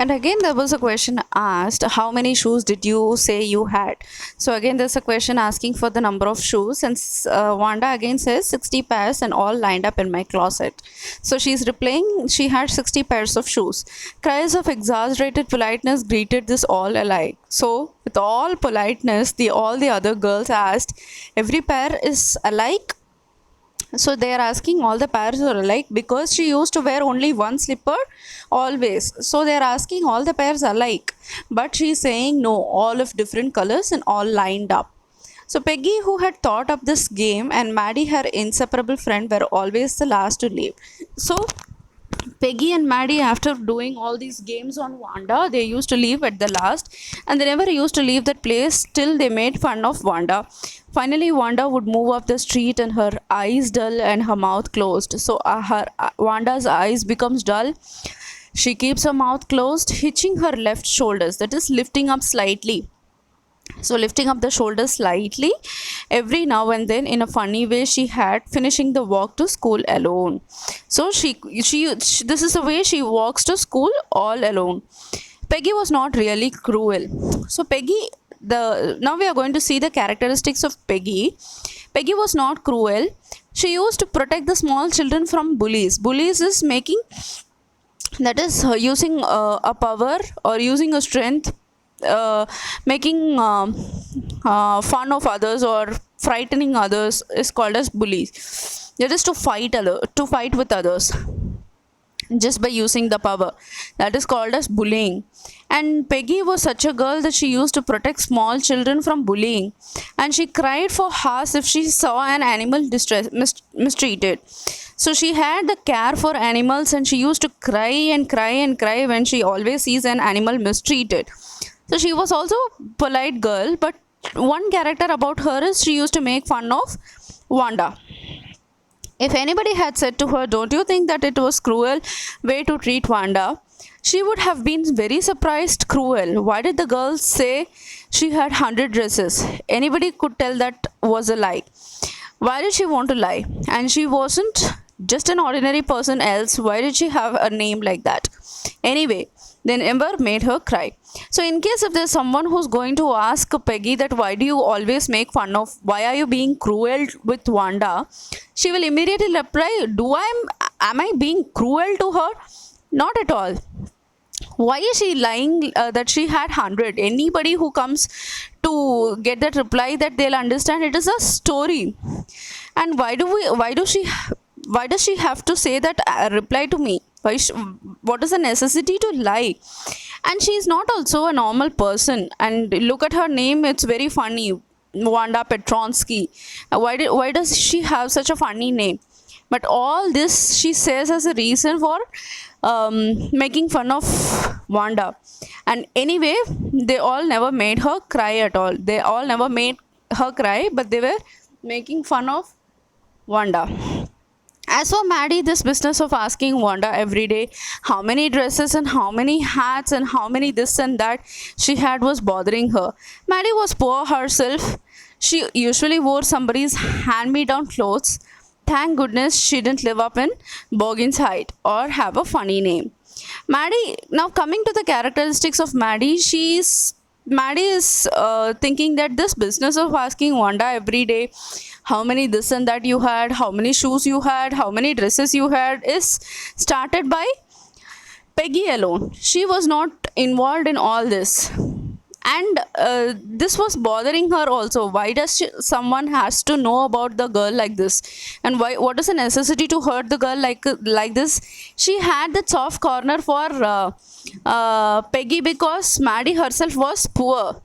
And again, there was a question asked, how many shoes did you say you had? So again, there's a question asking for the number of shoes, and Wanda again says 60 pairs and all lined up in my closet. So she's replying she had 60 pairs of shoes. Cries of exaggerated politeness greeted this all alike. So with all politeness, all the other girls asked, every pair is alike? So they are asking all the pairs are alike because she used to wear only one slipper always. So they are asking all the pairs alike, but she's saying no, all of different colors and all lined up. So Peggy, who had thought up this game, and Maddie, her inseparable friend, were always the last to leave. So Peggy and Maddie, after doing all these games on Wanda, they used to leave at the last, and they never used to leave that place till they made fun of Wanda. Finally, Wanda would move up the street and her eyes dull and her mouth closed. So Wanda's eyes becomes dull. She keeps her mouth closed, hitching her left shoulders, that is lifting up slightly. So lifting up the shoulders slightly every now and then in a funny way she had, finishing the walk to school alone. So she this is the way she walks to school all alone. Peggy was not really cruel. So Peggy, the now we are going to see the characteristics of Peggy. Peggy was not cruel. She used to protect the small children from bullies. Bullies is making, that is using a power or using a strength, making fun of others or frightening others is called as bullies. That is to fight with others just by using the power. That is called as bullying. And Peggy was such a girl that she used to protect small children from bullying, and she cried for hours if she saw an animal mistreated. So she had the care for animals, and she used to cry and cry and cry when she always sees an animal mistreated. So she was also a polite girl, but one character about her is she used to make fun of Wanda. If anybody had said to her, don't you think that it was cruel way to treat Wanda, she would have been very surprised. Cruel. Why did the girls say she had 100 dresses? Anybody could tell that was a lie. Why did she want to lie? And she wasn't just an ordinary person else. Why did she have a name like that? Anyway, then Ember made her cry. So in case if there's someone who's going to ask Peggy that why do you always make fun of, why are you being cruel with Wanda, she will immediately reply, am I being cruel to her? Not at all. Why is she lying that she had 100? Anybody who comes to get that reply, that they'll understand it is a story. And why does she have to say that reply to me? What is the necessity to lie? And she is not also a normal person. And look at her name, it's very funny, Wanda Petronsky. Why does she have such a funny name? But all this she says as a reason for making fun of Wanda. And anyway, they all never made her cry at all. They all never made her cry, but they were making fun of Wanda. As for Maddie, this business of asking Wanda every day how many dresses and how many hats and how many this and that she had was bothering her. Maddie was poor herself. She usually wore somebody's hand-me-down clothes. Thank goodness she didn't live up in Borgin's height or have a funny name. Maddie, now coming to the characteristics of Maddie, Maddie is thinking that this business of asking Wanda every day how many this and that you had, how many shoes you had, how many dresses you had is started by Peggy alone. She was not involved in all this. And this was bothering her also. Why does someone has to know about the girl like this? And what is the necessity to hurt the girl like this? She had that soft corner for Peggy because Maddie herself was poor.